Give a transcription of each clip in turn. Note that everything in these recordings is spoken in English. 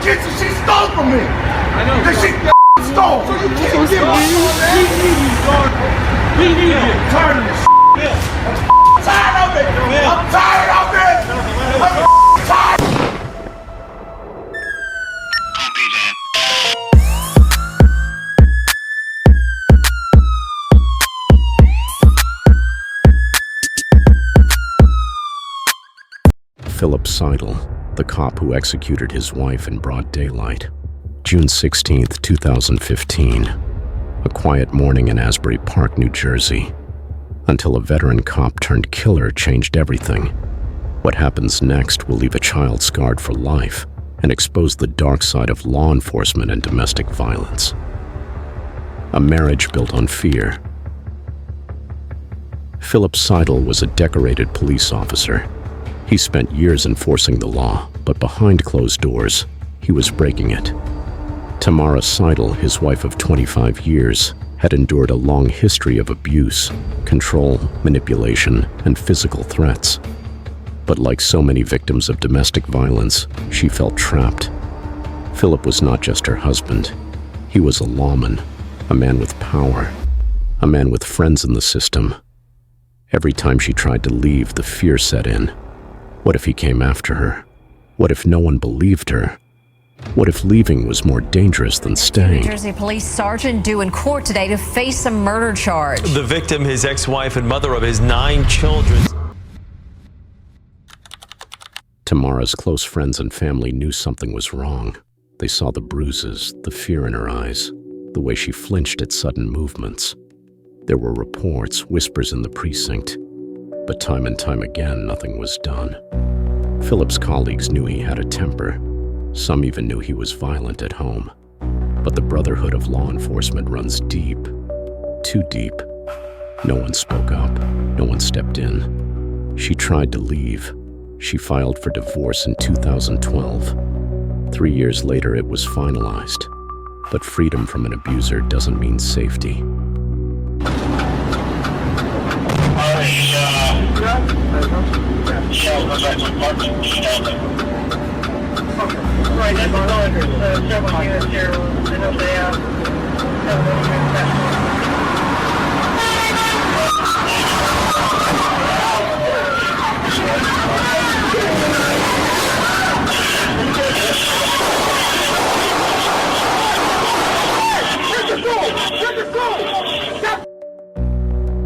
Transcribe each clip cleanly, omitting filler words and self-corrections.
kitchen. She stole from me. I know. Then she stole. So you can't get my phone, man. We need you. I'm tired of this I'm tired of it. I'm tired of it. I'm tired. Copy that. Phillip Seidle, the cop who executed his wife in broad daylight. June 16, 2015. A quiet morning in Asbury Park, New Jersey. Until a veteran cop turned killer changed everything. What happens next will leave a child scarred for life and expose the dark side of law enforcement and domestic violence. A marriage built on fear. Phillip Seidle was a decorated police officer. He spent years enforcing the law, but behind closed doors, he was breaking it. Tamara Seidle, his wife of 25 years, had endured a long history of abuse, control, manipulation, and physical threats. But like so many victims of domestic violence, she felt trapped. Phillip was not just her husband. He was a lawman, a man with power, a man with friends in the system. Every time she tried to leave, the fear set in. What if he came after her? What if no one believed her? What if leaving was more dangerous than staying? New Jersey police sergeant due in court today to face a murder charge. The victim, his ex-wife and mother of his 9 children. Tamara's close friends and family knew something was wrong. They saw the bruises, the fear in her eyes, the way she flinched at sudden movements. There were reports, whispers in the precinct. But time and time again, nothing was done. Phillip's colleagues knew he had a temper. Some even knew he was violent at home. But the brotherhood of law enforcement runs deep, too deep. No one spoke up. No one stepped in. She tried to leave. She filed for divorce in 2012. 3 years later, it was finalized. But freedom from an abuser doesn't mean safety. Right, that's all there's several units here. I know they have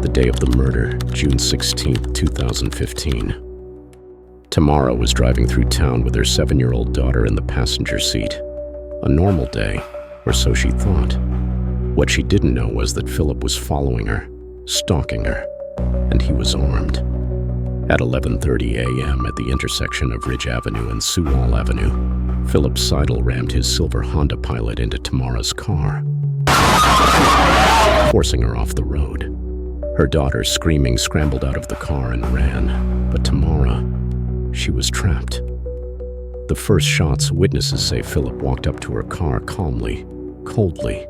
The day of the murder, June 16, 2015. Tamara was driving through town with her 7-year-old daughter in the passenger seat. A normal day, or so she thought. What she didn't know was that Phillip was following her, stalking her, and he was armed. At 11:30 a.m. at the intersection of Ridge Avenue and Sewall Avenue, Phillip Seidle rammed his silver Honda Pilot into Tamara's car, forcing her off the road. Her daughter, screaming, scrambled out of the car and ran, but Tamara, she was trapped. The first shots, witnesses say Phillip walked up to her car calmly, coldly.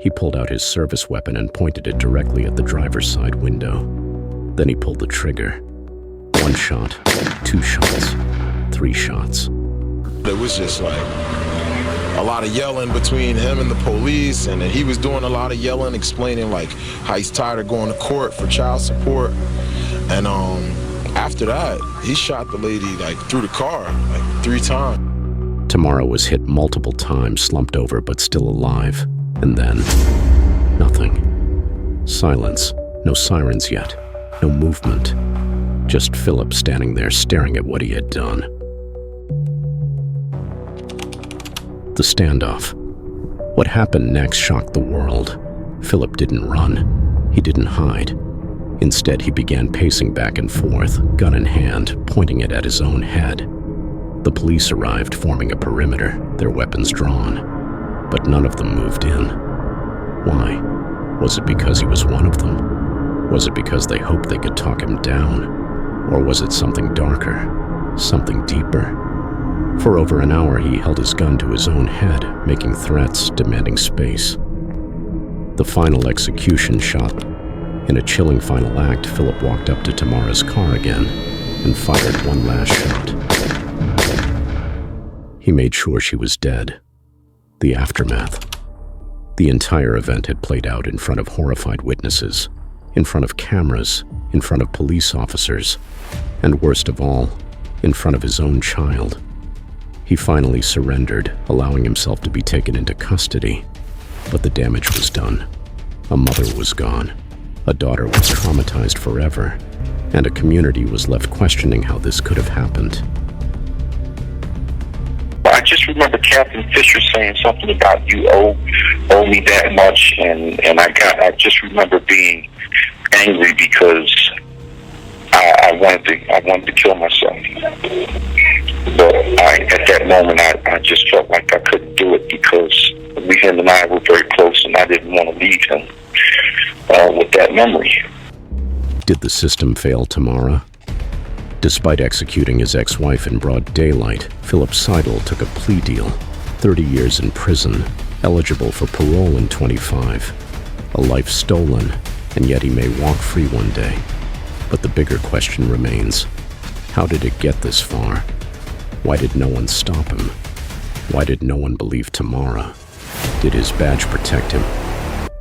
He pulled out his service weapon and pointed it directly at the driver's side window. Then he pulled the trigger. 1 shot, 2 shots, 3 shots. It was just like a lot of yelling between him and the police, and then he was doing a lot of yelling, explaining like how he's tired of going to court for child support. And after that, he shot the lady like through the car like 3 times. Tamara was hit multiple times, slumped over but still alive. And then, nothing. Silence. No sirens yet. No movement. Just Phillip standing there staring at what he had done. The standoff. What happened next shocked the world. Phillip didn't run. He didn't hide. Instead, he began pacing back and forth, gun in hand, pointing it at his own head. The police arrived, forming a perimeter, their weapons drawn. But none of them moved in. Why? Was it because he was one of them? Was it because they hoped they could talk him down? Or was it something darker, something deeper? For over an hour, he held his gun to his own head, making threats, demanding space. The final execution shot. In a chilling final act, Phillip walked up to Tamara's car again and fired 1 last shot. He made sure she was dead. The aftermath. The entire event had played out in front of horrified witnesses, in front of cameras, in front of police officers, and worst of all, in front of his own child. He finally surrendered, allowing himself to be taken into custody. But the damage was done. A mother was gone. A daughter was traumatized forever. And a community was left questioning how this could have happened. I just remember Captain Fisher saying something about you owe me that much, and I just remember being angry because I wanted to kill myself. But at that moment I just felt like I couldn't do it because him and I were very close, and I didn't want to leave him with that memory. Did the system fail Tamara? Despite executing his ex-wife in broad daylight, Phillip Seidle took a plea deal, 30 years in prison, eligible for parole in 25. A life stolen, and yet he may walk free one day. But the bigger question remains, how did it get this far? Why did no one stop him? Why did no one believe Tamara? Did his badge protect him?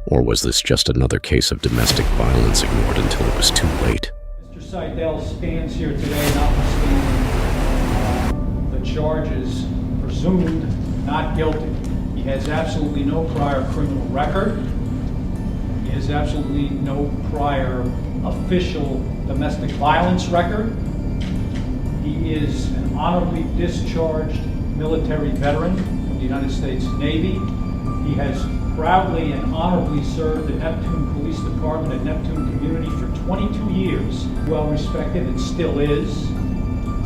Or was this just another case of domestic violence ignored until it was too late? Mr. Seidle stands here today notwithstanding the charges, presumed not guilty. He has absolutely no prior criminal record. He has absolutely no prior official domestic violence record. He is an honorably discharged military veteran from the United States Navy. He has proudly and honorably served the Neptune Police Department and Neptune community for 22 years. Well respected and still is,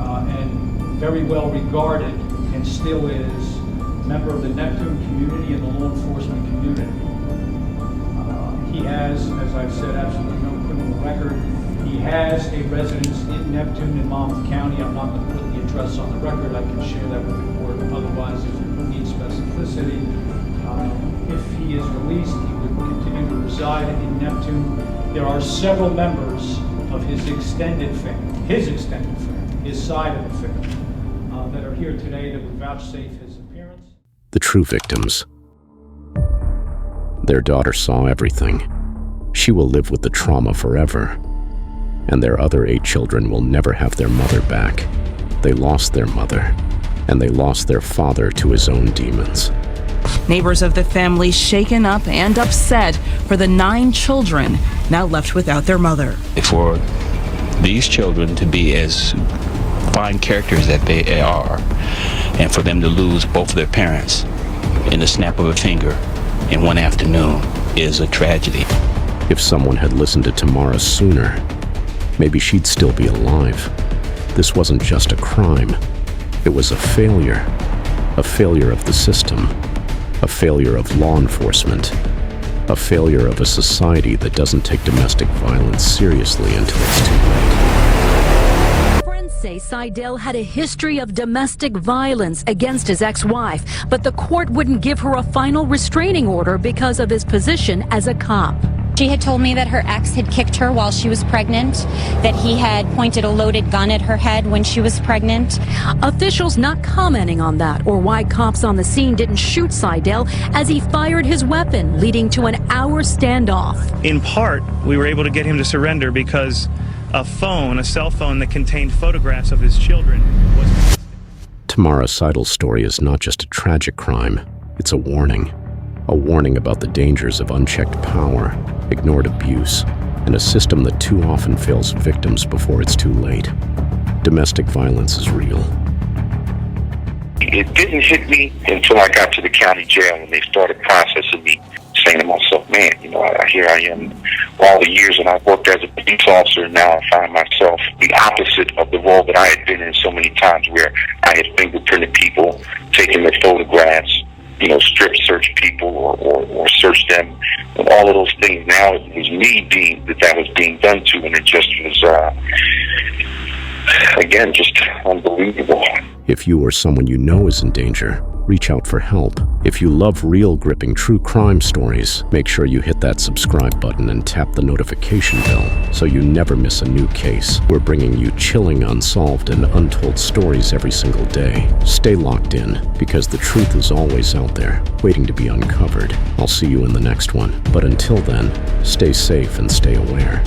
and very well regarded and still is, member of the Neptune community and the law enforcement community. He has, as I've said, absolutely no criminal record. He has a residence in Neptune in Monmouth County. I'm not going to put the address on the record. I can share that with the court. Otherwise, if you need specificity, if he is released, he would continue to reside in Neptune. There are several members of his extended family, his side of the family, that are here today that would vouchsafe his appearance. The true victims. Their daughter saw everything. She will live with the trauma forever. And their other 8 children will never have their mother back. They lost their mother, and they lost their father to his own demons. Neighbors of the family shaken up and upset for the 9 children now left without their mother. For these children to be as fine characters that they are, and for them to lose both of their parents in the snap of a finger in one afternoon is a tragedy. If someone had listened to Tamara sooner, maybe she'd still be alive. This wasn't just a crime. It was a failure of the system. A failure of law enforcement, a failure of a society that doesn't take domestic violence seriously until it's too late. Friends say Seidle had a history of domestic violence against his ex-wife, but the court wouldn't give her a final restraining order because of his position as a cop. She had told me that her ex had kicked her while she was pregnant, that he had pointed a loaded gun at her head when she was pregnant. Officials not commenting on that or why cops on the scene didn't shoot Seidle as he fired his weapon, leading to an hour standoff. In part, we were able to get him to surrender because a cell phone that contained photographs of his children was... Tamara Seidle's story is not just a tragic crime, it's a warning. A warning about the dangers of unchecked power, ignored abuse, and a system that too often fails victims before it's too late. Domestic violence is real. It didn't hit me until I got to the county jail and they started processing me, saying to myself, man, here I am all the years and I've worked as a police officer, and now I find myself the opposite of the role that I had been in so many times, where I had fingerprinted people, taken their photographs, strip search people or search them, and all of those things. Now it was me that was being done to, and it just was, again, just unbelievable. If you or someone you know is in danger, reach out for help. If you love real gripping true crime stories, make sure you hit that subscribe button and tap the notification bell so you never miss a new case. We're bringing you chilling, unsolved, and untold stories every single day. Stay locked in, because the truth is always out there, waiting to be uncovered. I'll see you in the next one. But until then, stay safe and stay aware.